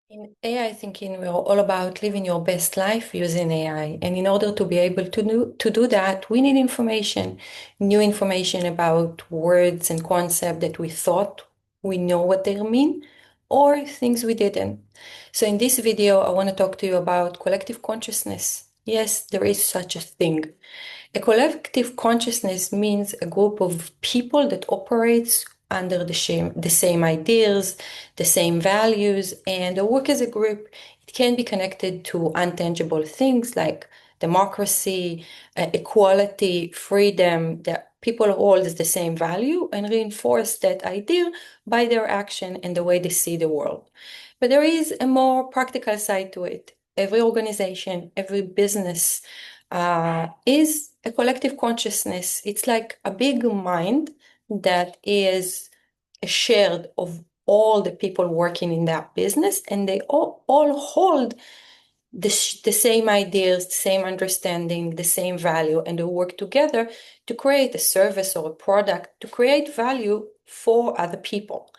In AI thinking, we're all about living your best life using AI. And in order to be able to do that, we need information, new information about words and concepts that we thought we know what they mean, or things we didn't. So in this video, I want to talk to you about collective consciousness. Yes, there is such a thing. A collective consciousness means a group of people that operates under the same ideas, the same values, and they work as a group. It can be connected to untangible things like democracy, equality, freedom, that people hold as the same value and reinforce that idea by their action and the way they see the world. But there is a more practical side to it. Every organization, every business is a collective consciousness. It's like a big mind that is shared of all the people working in that business, and they all hold the same ideas, the same understanding, the same value, and they work together to create a service or a product to create value for other people.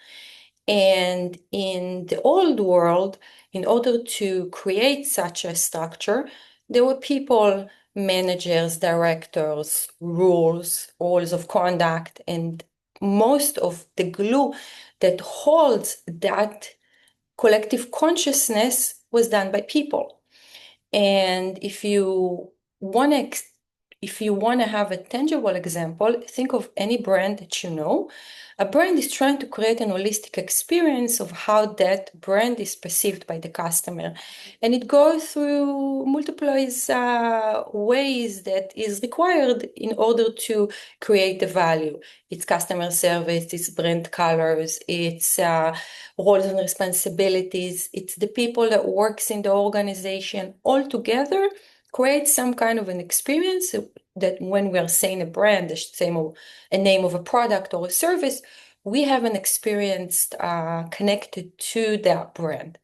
And in the old world, in order to create such a structure, there were people, managers, directors, rules of conduct, and most of the glue that holds that collective consciousness was done by people. And if you want to have a tangible example, think of any brand that you know. A brand is trying to create an holistic experience of how that brand is perceived by the customer. And it goes through multiple ways that is required in order to create the value. It's customer service, it's brand colors, it's roles and responsibilities. It's the people that works in the organization all together create some kind of an experience that when we are saying a brand, the same of a name of a product or a service, we have an experience connected to that brand.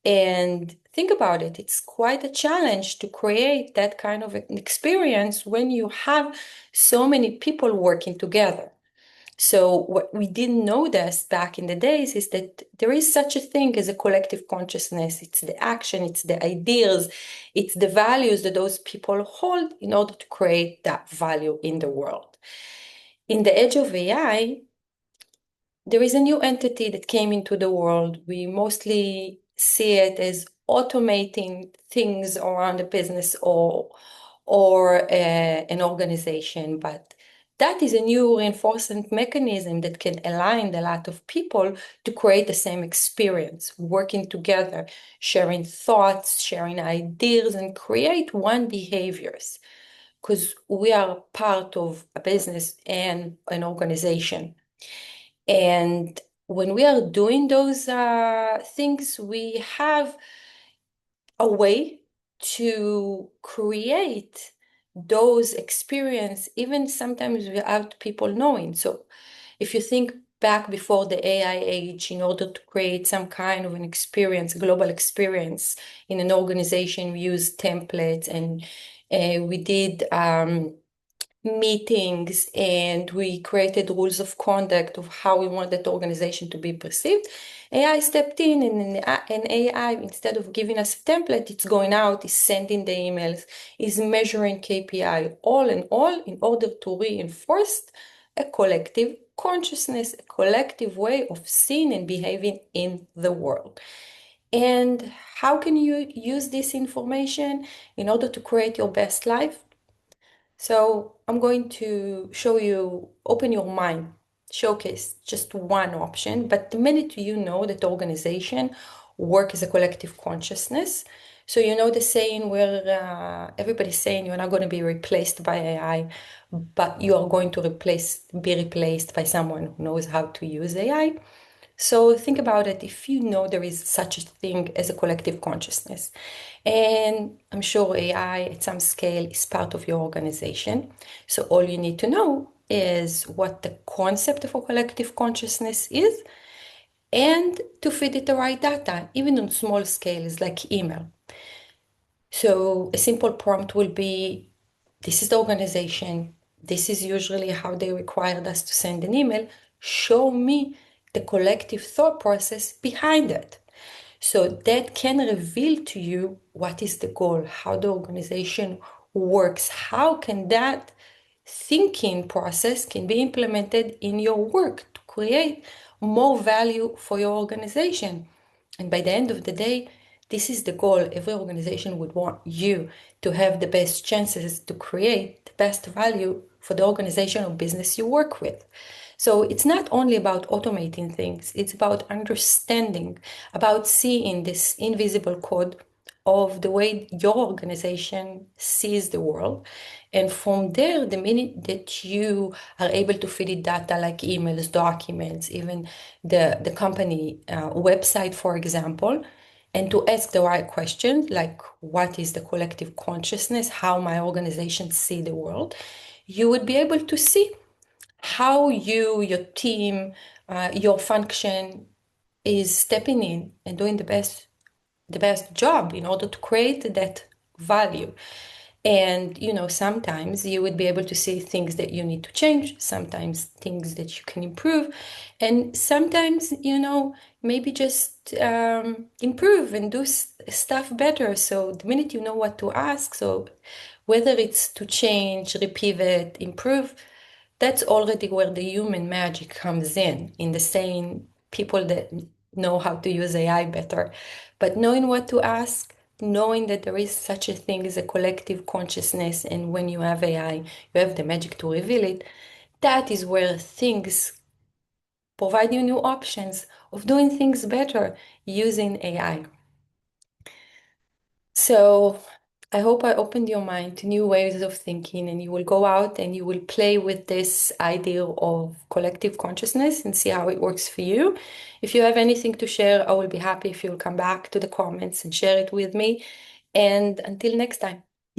And think about it, it's quite a challenge to create that kind of an experience when you have so many people working together. So what we didn't notice back in the days is that there is such a thing as a collective consciousness. It's the action, it's the ideas, it's the values that those people hold in order to create that value in the world. In the age of AI, there is a new entity that came into the world. We mostly see it as automating things around a business or an organization, but that is a new reinforcement mechanism that can align a lot of people to create the same experience, working together, sharing thoughts, sharing ideas, and create one behaviors. Because we are part of a business and an organization. And when we are doing those things, we have a way to create those experience, even sometimes without people knowing. So if you think back before the AI age, in order to create some kind of an experience, global experience in an organization, we used templates and we did meetings and we created rules of conduct of how we want that organization to be perceived. AI stepped in and AI, instead of giving us a template, it's going out, is sending the emails, is measuring KPI, all in all, in order to reinforce a collective consciousness, a collective way of seeing and behaving in the world. And how can you use this information in order to create your best life? So I'm going to show you, open your mind, showcase just one option. But the minute you know that organization work as a collective consciousness, so you know the saying where everybody's saying you're not going to be replaced by AI, but you are going to be replaced by someone who knows how to use AI. So think about it, if you know there is such a thing as a collective consciousness, and I'm sure AI at some scale is part of your organization. So all you need to know is what the concept of a collective consciousness is and to feed it the right data, even on small scales like email. So a simple prompt will be, this is the organization. This is usually how they required us to send an email. Show me the collective thought process behind it. So that can reveal to you what is the goal, how the organization works, how can that thinking process can be implemented in your work to create more value for your organization. And by the end of the day, this is the goal. Every organization would want you to have the best chances to create the best value for the organization or business you work with. So it's not only about automating things, it's about understanding, about seeing this invisible code of the way your organization sees the world. And from there, the minute that you are able to feed it data like emails, documents, even the company website, for example, and to ask the right questions, like what is the collective consciousness, how my organization see the world, you would be able to see how you, your team, your function is stepping in and doing the best job in order to create that value. And sometimes you would be able to see things that you need to change, sometimes things that you can improve, and sometimes maybe just improve and do stuff better. So the minute you know what to ask, so whether it's to change, repivot, improve, that's already where the human magic comes in the saying, people that know how to use AI better. But knowing what to ask, knowing that there is such a thing as a collective consciousness, and when you have AI, you have the magic to reveal it, that is where things provide you new options of doing things better using AI. So I hope I opened your mind to new ways of thinking, and you will go out and you will play with this idea of collective consciousness and see how it works for you. If you have anything to share, I will be happy if you'll come back to the comments and share it with me. And until next time.